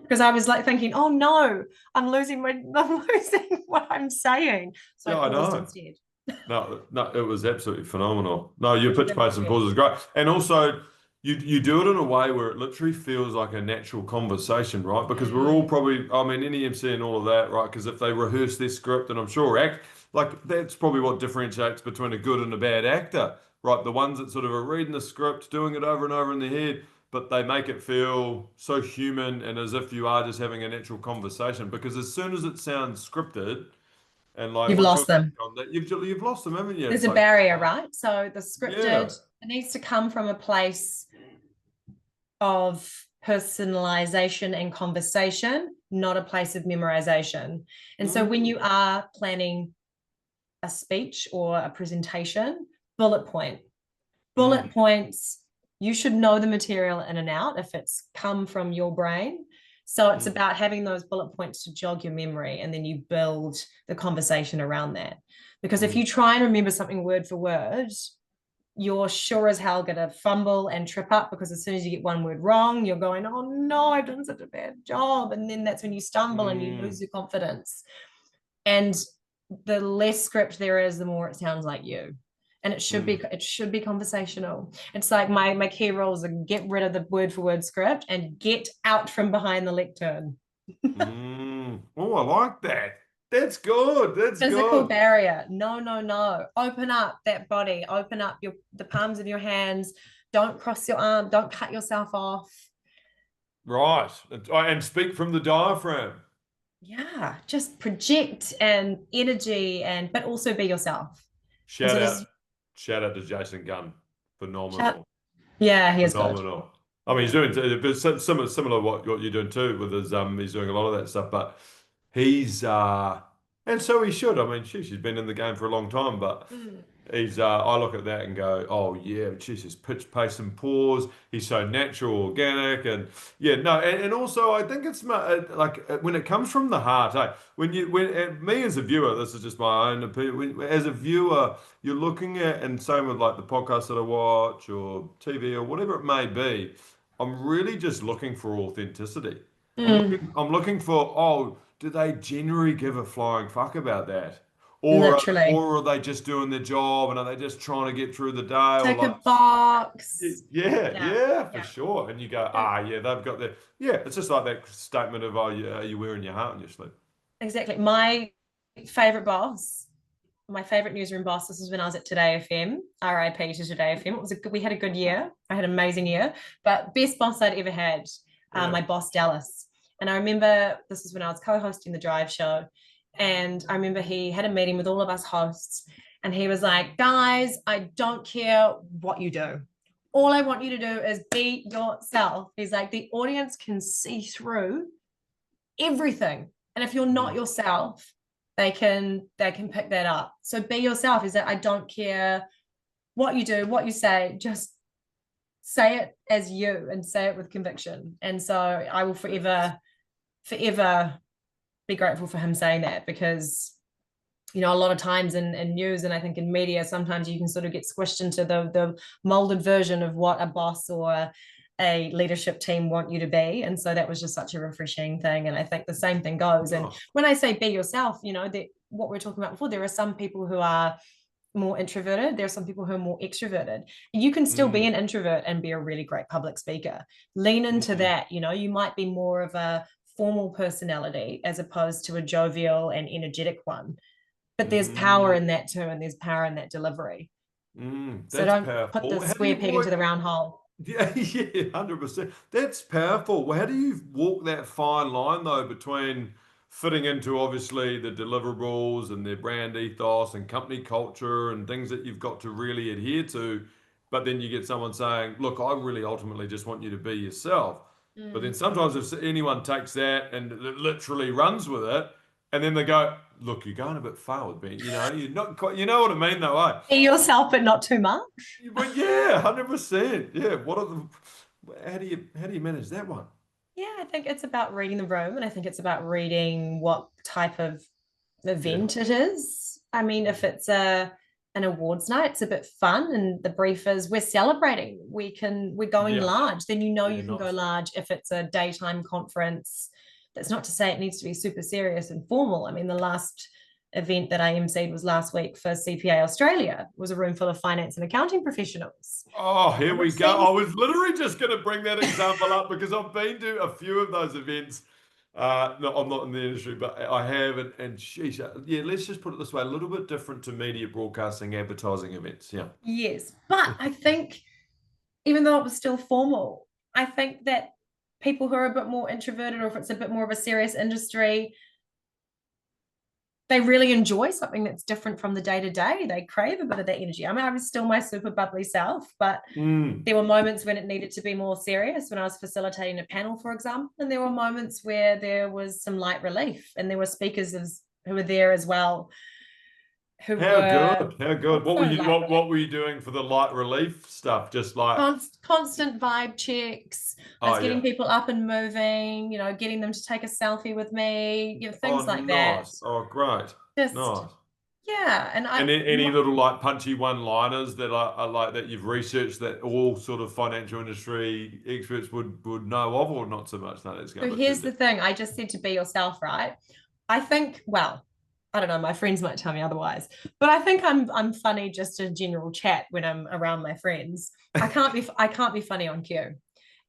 because I was like thinking, oh no, I'm losing what I'm saying. So I Yeah, I paused know. instead. No, no, it was absolutely phenomenal. No, your pitch, Thank pace, and you. pause is great. And also, you do it in a way where it literally feels like a natural conversation, right? Because we're all probably, I mean, any MC and all of that, right? Because if they rehearse their script, and I'm sure act, like that's probably what differentiates between a good and a bad actor, right? The ones that sort of are reading the script, doing it over and over in their head, but they make it feel so human and as if you are just having a natural conversation. Because as soon as it sounds scripted, and like You've once you're lost them. on that, you've lost them, haven't you? There's It's a like, barrier, right? So the scripted, yeah. it needs to come from a place of personalization and conversation, not a place of memorization. And so when you Mm, are planning a speech or a presentation, bullet point. Bullet mm, points, you should know the material in and out if it's come from your brain. So it's mm, about having those bullet points to jog your memory, and then you build the conversation around that. Because if mm, you try and remember something word for word, you're sure as hell going to fumble and trip up, because as soon as you get one word wrong, you're going, oh no, I've done such a bad job. And then that's when you stumble and you mm, lose your confidence. And the less script there is, the more it sounds like you. And mm, it should be conversational. It's like my key rules are get rid of the word for word script and get out from behind the lectern. mm. Oh, I like that. That's good. That's Physical good. barrier. No, no, no. Open up that body. Open up the palms of your hands. Don't cross your arm. Don't cut yourself off. Right. And speak from the diaphragm. Yeah, just project and energy, and but also be yourself. And Shout so out, this shout out to Jason Gunn. shout. Phenomenal. Yeah, he is good. Phenomenal. I mean, he's doing but similar what you're doing too with his he's doing a lot of that stuff, but he's and so he should. I mean, she's been in the game for a long time, but Mm. he's I look at that and go, oh yeah, Jesus, pitch, pace, and pause. He's so natural, organic, and yeah, no, and also I think it's like when it comes from the heart. Me as a viewer, this is just my own opinion. As a viewer, you're looking at, and same with like the podcast that I watch or TV or whatever it may be. I'm really just looking for authenticity. Mm. I'm looking for, oh, do they genuinely give a flying fuck about that? Literally. Or are they just doing their job and are they just trying to get through the day or Tick a like box. yeah, Yeah, yeah, for yeah. sure. And you go, And yeah, they've got their yeah, it's just like that statement of are you wearing your heart on your sleeve? exactly. My favorite boss, my favorite newsroom boss, this was when I was at Today FM, RIP to Today FM. We had a good year. I had an amazing year, but best boss I'd ever had, Yeah. my boss Dallas. And I remember this was when I was co-hosting the Drive show. And I remember he had a meeting with all of us hosts, and he was like, guys, I don't care what you do. All I want you to do is be yourself. He's like, the audience can see through everything. And if you're not Mm, yourself, they can pick that up. So be yourself. Is that I don't care what you do, what you say, just say it as you and say it with conviction. And so I will forever be grateful for him saying that, because a lot of times in news, and I think in media, sometimes you can sort of get squished into the molded version of what a boss or a leadership team want you to be. And so that was just such a refreshing thing. And I think the same thing goes. And oh, when I say be yourself, that what we are talking about before, there are some people who are more introverted. There are some people who are more extroverted. You can still be mm, an introvert and be a really great public speaker. Lean into mm, that. You might be more of a formal personality as opposed to a jovial and energetic one. But there's power mm, in that too, and there's power in that delivery. So that's don't put powerful. the How do square you peg into avoid the round hole. yeah, yeah, 100%. That's powerful. Well, how do you walk that fine line though between fitting into obviously the deliverables and their brand ethos and company culture and things that you've got to really adhere to. But then you get someone saying, look, I really ultimately just want you to be yourself. But then sometimes if anyone takes that and literally runs with it, and then they go, look, you're going a bit far with me. You're not quite, you know what I mean, though, eh? Be yourself, but not too much. But yeah, 100%. Yeah. How do you manage that one? Yeah, I think it's about reading the room, and I think it's about reading what type of Yeah. event it is. I mean, if it's an awards night, it's a bit fun, and the brief is we're celebrating. We're going Yeah. large. Then Yeah, you can go nice. large if it's a daytime conference. That's not to say it needs to be super serious and formal. I mean, the last event that I emceed was last week for CPA Australia. It was a room full of finance and accounting professionals, Oh, here we which go. I seems was literally just going to bring that example up because I've been to a few of those events. No, I'm not in the industry, but I have. And sheesh, yeah, let's just put it this way, a little bit different to media broadcasting, advertising events. Yeah. yes. But I think even though it was still formal, I think that people who are a bit more introverted, or if it's a bit more of a serious industry, they really enjoy something that's different from the day to day. They crave a bit of that energy. I mean, I was still my super bubbly self, but Mm. there were moments when it needed to be more serious, when I was facilitating a panel, for example. And there were moments where there was some light relief, and there were speakers who were there as well, who How were good. How good. What were also you light relief. what were you doing for the light relief stuff? Just like, Constant vibe checks. I oh was getting yeah. people up and moving, getting them to take a selfie with me, Oh, things like that. nice. Oh, great. Just, Nice. yeah. And And any little like punchy one-liners that are like that you've researched that all sort of financial industry experts would know of, or not so much? No, that's going so a bit too here's the deep. thing. I just said to be yourself, right? I think, well, I don't know, my friends might tell me otherwise, but I think I'm funny just in general chat when I'm around my friends. I can't be funny on cue.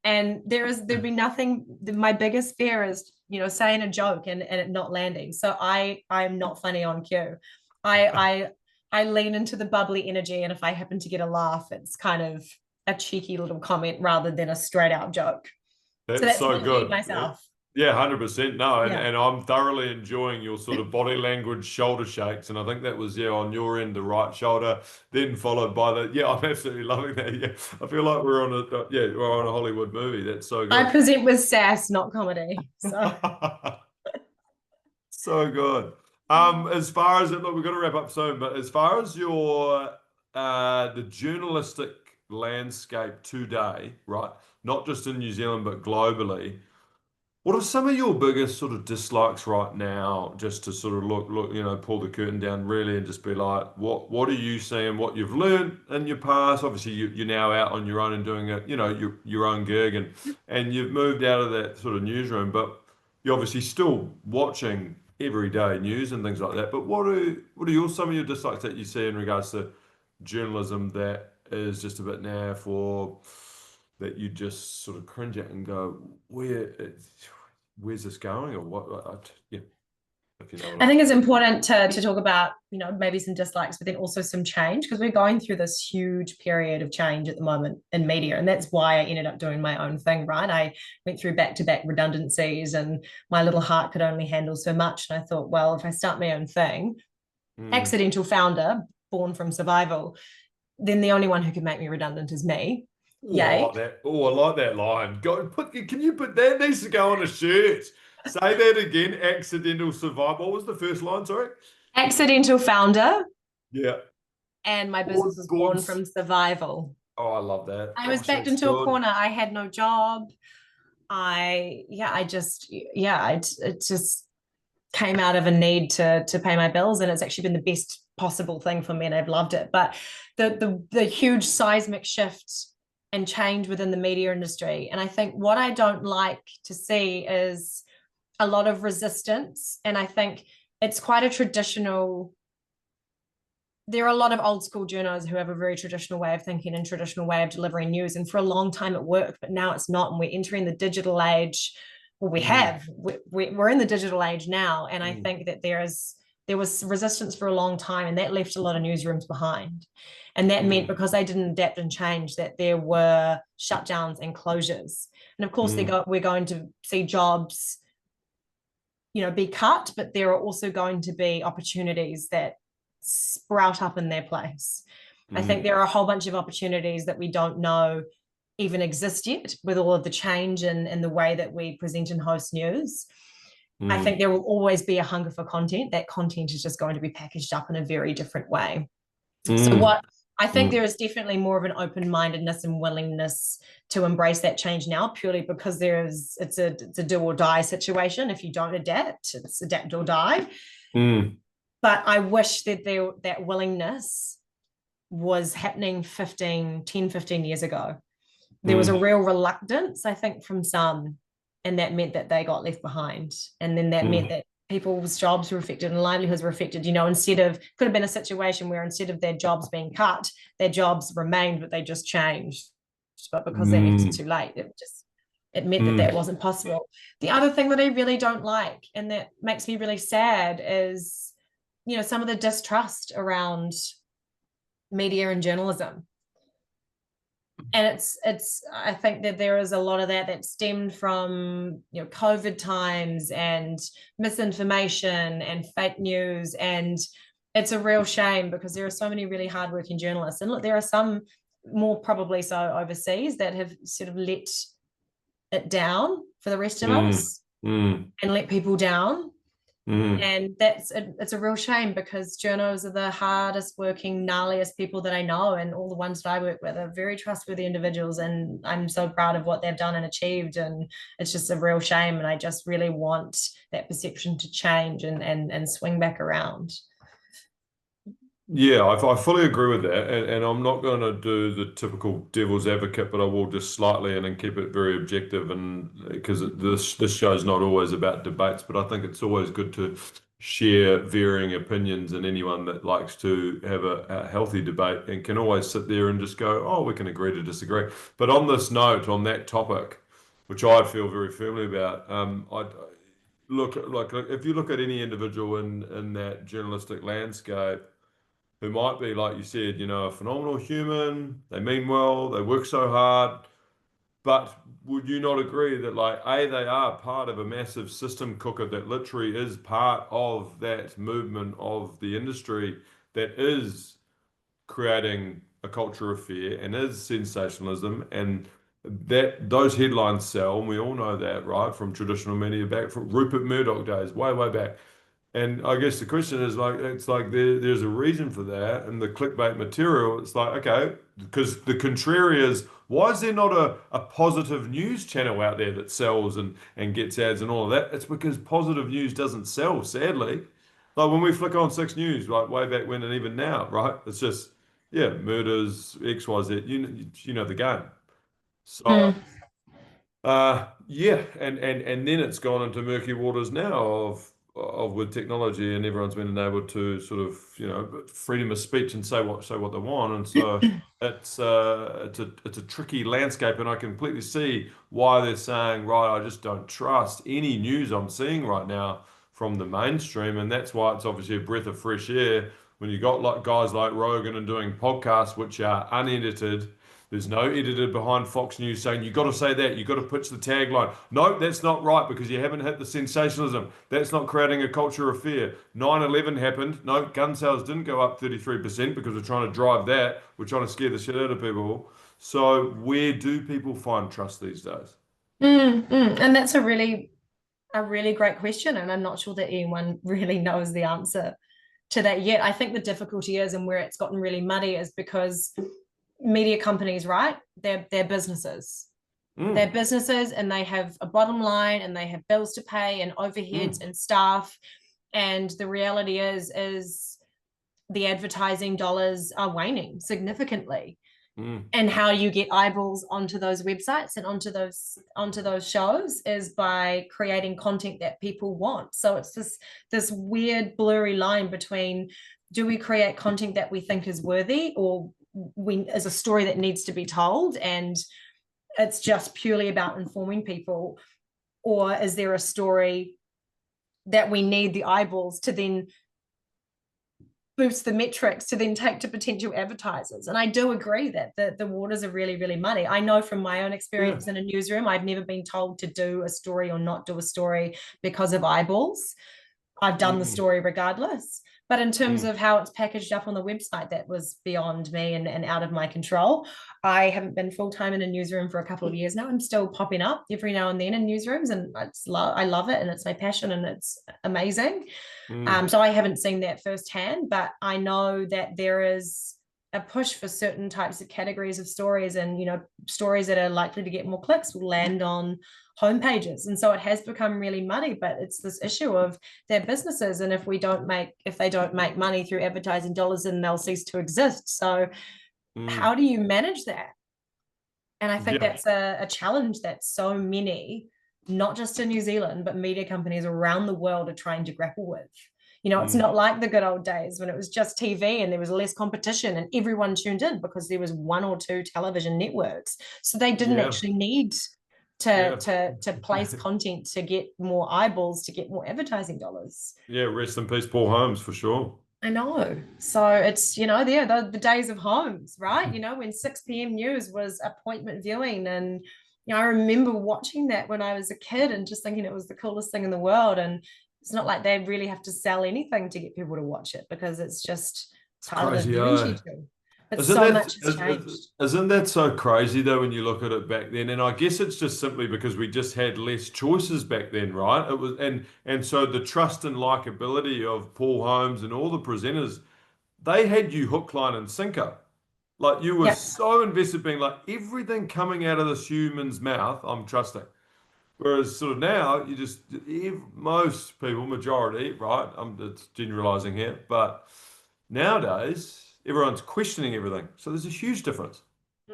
And there'd be nothing. My biggest fear is saying a joke and it not landing. So I'm not funny on cue. I lean into the bubbly energy, and if I happen to get a laugh, it's kind of a cheeky little comment rather than a straight out joke. So That's that's so me being good. myself. Yeah, 100%. No, and, Yeah. and I'm thoroughly enjoying your sort of body language shoulder shakes. And I think that was, yeah, on your end, the right shoulder, then followed by the, yeah, I'm absolutely loving that. Yeah, I feel like we're on a Hollywood movie. That's so I good. present with sass, not comedy. So So good. As far as look, we've got to wrap up soon, but as far as your the journalistic landscape today, right? Not just in New Zealand, but globally, what are some of your biggest sort of dislikes right now? Just to sort of look, pull the curtain down really and just be like, what are you seeing? What you've learned in your past? Obviously, you're now out on your own and doing it, your own gig, and you've moved out of that sort of newsroom, but you're obviously still watching everyday news and things like that. But what are some of your dislikes that you see in regards to journalism that is just a bit now for that you just sort of cringe at and go, where's this going, or what? Yeah, if you know what I I think it's important to talk about, maybe some dislikes, but then also some change, because we're going through this huge period of change at the moment in media. And that's why I ended up doing my own thing, right? I went through back-to-back redundancies, and my little heart could only handle so much. And I thought, well, if I start my own thing, mean. accidental founder, born from survival, then the only one who can make me redundant is me. Oh, I Yay. like that. Oh, I like that line. Can you put that needs to go on a shirt? Say that again. Accidental survival. What was the first line? Sorry. Accidental founder, Yeah. and my business was Born. born from survival. Oh, I love that. I was Gosh, backed that's into a good. corner. I had no job. It just came out of a need to pay my bills, and it's actually been the best possible thing for me, and I've loved it. But the huge seismic shift and change within the media industry, and I think what I don't like to see is a lot of resistance. And I think it's quite a traditional, there are a lot of old school journalists who have a very traditional way of thinking and traditional way of delivering news. And for a long time it worked, but now it's not. And we're entering the digital age. Well, Mm, we're in the digital age now. And I mm, think that there was resistance for a long time, and that left a lot of newsrooms behind. And that meant, mm, because they didn't adapt and change, that there were shutdowns and closures. And of course, mm, we're going to see jobs be cut, but there are also going to be opportunities that sprout up in their place. I think there are a whole bunch of opportunities that we don't know even exist yet with all of the change in the way that we present and host news. I think there will always be a hunger for content. That content is just going to be packaged up in a very different way. So what I think there is definitely more of an open-mindedness and willingness to embrace that change now, purely because it's a do or die situation. If you don't adapt, it's adapt or die. But I wish that that willingness was happening 10, 15 years ago. There was a real reluctance, I think, from some, and that meant that they got left behind. And then that meant that people's jobs were affected and livelihoods were affected. Could have been a situation where instead of their jobs being cut, their jobs remained, but they just changed. But because they left it too late, it meant that wasn't possible. The other thing that I really don't like, and that makes me really sad, is, some of the distrust around media and journalism. And I think that there is a lot of that stemmed from COVID times and misinformation and fake news, and it's a real shame because there are so many really hardworking journalists, and look, there are some more probably so overseas that have sort of let it down for the rest of us and let people down. And it's a real shame because journos are the hardest working, gnarliest people that I know, and all the ones that I work with are very trustworthy individuals, and I'm so proud of what they've done and achieved, and it's just a real shame, and I just really want that perception to change and swing back around. Yeah, I fully agree with that, and I'm not going to do the typical devil's advocate, but I will just slightly and keep it very objective, and because this show's not always about debates, but I think it's always good to share varying opinions, and anyone that likes to have a healthy debate and can always sit there and just go, oh, we can agree to disagree. But on this note, on that topic, which I feel very firmly about, I look like if you look at any individual in that journalistic landscape, who might be, like you said, a phenomenal human, they mean well, they work so hard, but would you not agree that, like, they are part of a massive system cooker that literally is part of that movement of the industry that is creating a culture of fear and is sensationalism, and that those headlines sell, and we all know that, right, from traditional media back from Rupert Murdoch days, way, way back. And I guess the question is, like, it's like there's a reason for that, and the clickbait material, it's like, okay, because the contrary is, why is there not a positive news channel out there that sells and gets ads and all of that? It's because positive news doesn't sell, sadly. Like when we flick on 6 News, like way back when and even now, right? It's just, yeah, murders, XYZ, you know the game. So yeah, and then it's gone into murky waters now of with technology, and everyone's been enabled to sort of freedom of speech and say what they want, and so it's a tricky landscape, and I completely see why they're saying, right, I just don't trust any news I'm seeing right now from the mainstream, and that's why it's obviously a breath of fresh air when you got like guys like Rogan and doing podcasts which are unedited. There's no editor behind Fox News saying, you got to say that, you got to pitch the tagline. No, that's not right because you haven't hit the sensationalism. That's not creating a culture of fear. 9/11 happened. No, gun sales didn't go up 33% because we're trying to drive that. We're trying to scare the shit out of people. So where do people find trust these days? And that's a really great question, and I'm not sure that anyone really knows the answer to that yet. I think the difficulty is, and where it's gotten really muddy, is because media companies, right? They're businesses. They're businesses, and they have a bottom line, and they have bills to pay, and overheads, and staff. And the reality is the advertising dollars are waning significantly. And how you get eyeballs onto those websites and onto those shows is by creating content that people want. So it's this weird blurry line between, do we create content that we think is worthy, or is a story that needs to be told and it's just purely about informing people, or is there a story that we need the eyeballs to then boost the metrics to then take to potential advertisers. And I do agree that the waters are really, really muddy. I know from my own Yeah. experience in a newsroom, I've never been told to do a story or not do a story because of eyeballs. I've done the Mm, story regardless. But in terms mm, of how it's packaged up on the website, that was beyond me and out of my control. I haven't been full time in a newsroom for a couple of years now. I'm still popping up every now and then in newsrooms, and I love it, and it's my passion, and it's amazing. mm, So I haven't seen that firsthand, but I know that there is a push for certain types of categories of stories, and stories that are likely to get more clicks will land on homepages, and so it has become really muddy. But it's this issue of their businesses, and if they don't make money through advertising dollars, then they'll cease to exist. So mm. how do you manage that? And I think Yeah. that's a challenge that so many, not just in New Zealand, but media companies around the world are trying to grapple with. It's Mm, not like the good old days when it was just TV and there was less competition and everyone tuned in because there was one or two television networks. So they didn't yeah. actually need to Yeah. to place content to get more eyeballs, to get more advertising dollars. Yeah. Rest in peace, Paul Holmes, for sure. I know. So it's, the days of homes, right? When 6 p.m. news was appointment viewing. And, I remember watching that when I was a kid and just thinking it was the coolest thing in the world. And it's not like they really have to sell anything to get people to watch it because it's just It's part of the crazy, viewing eh? schedule. But Isn't so that much has changed. isn't that so crazy though when you look at it back then? And I guess it's just simply because we just had less choices back then, right? It was and so the trust and likability of Paul Holmes and all the presenters, they had you hook, line, and sinker. Like you were Yep. so invested, being like everything coming out of this human's mouth, I'm trusting. Whereas sort of now, you just most people, majority, right? I'm it's generalizing here, but nowadays everyone's questioning everything. So there's a huge difference.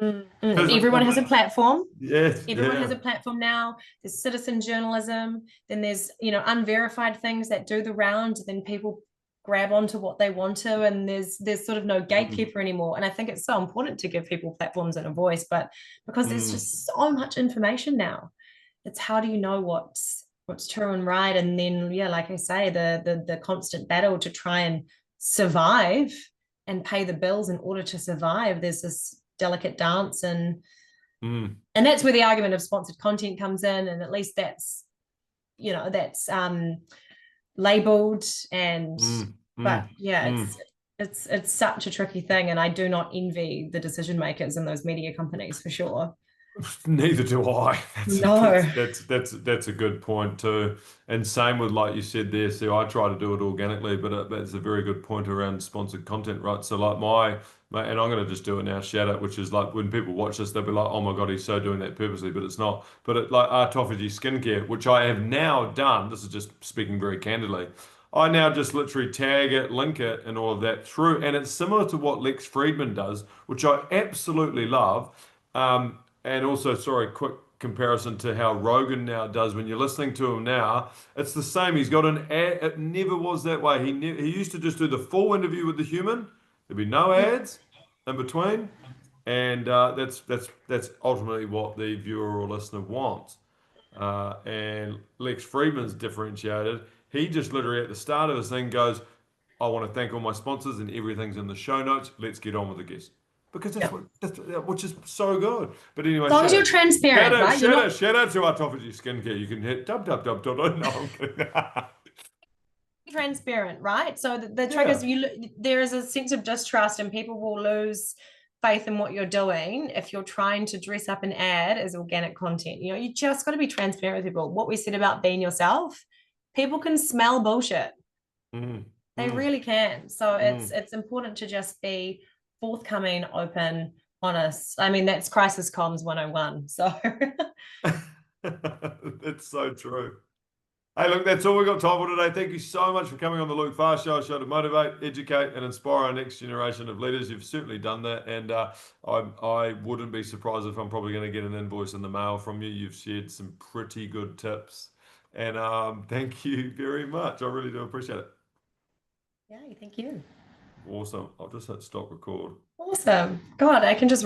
And 'Cause everyone has a platform. yes, Everyone has yeah. a platform now. There's citizen journalism, then there's unverified things that do the rounds, then people grab onto what they want to, and there's sort of no Mm, gatekeeper anymore. And I think it's so important to give people platforms and a voice, but because there's mm, just so much information now, it's how do you know what's true and right? And then, yeah, like I say, the constant battle to try and survive and pay the bills in order to survive. There's this delicate dance, and mm, that's where the argument of sponsored content comes in, and at least that's labeled. And mm, but mm, yeah, mm. it's such a tricky thing, and I do not envy the decision makers in those media companies for sure. Neither do I. No. That's a good point too. And same with like you said there. See, I try to do it organically, but it's a very good point around sponsored content, right? So like and I'm going to just do it now. Shout out, which is like when people watch this, they'll be like, "Oh my God, he's so doing that purposely," but it's not. But it like Autophagy Skincare, which I have now done. This is just speaking very candidly. I now just literally tag it, link it, and all of that through, and it's similar to what Lex Friedman does, which I absolutely love. And also, sorry, quick comparison to how Rogan now does. When you're listening to him now, it's the same. He's got an ad. It never was that way. He used to just do the full interview with the human. There'd be no ads in between, and that's ultimately what the viewer or listener wants. And Lex Friedman's differentiated. He just literally at the start of his thing goes, "I want to thank all my sponsors and everything's in the show notes. Let's get on with the guest." Because Yeah. that's which is so good. But anyway, As long as you're transparent, right? You're not shout out to Autophagy Skincare. You can hit dub. No, I'm kidding. transparent, right? So the trick is Yeah. there is a sense of distrust, and people will lose faith in what you're doing if you're trying to dress up an ad as organic content. You just got to be transparent with people. What we said about being yourself, people can smell bullshit. Mm, They mm, really can. So mm. it's important to just be forthcoming, open, honest. I mean, that's crisis comms 101. So That's so true. Hey, look, that's all we've got time for today. Thank you so much for coming on the Luke Farr Show, a show to motivate, educate, and inspire our next generation of leaders. You've certainly done that, and I wouldn't be surprised if I'm probably going to get an invoice in the mail from you. You've shared some pretty good tips, and thank you very much. I really do appreciate it. yeah, thank you. Awesome. I'll just hit stop record. Awesome. God, I can just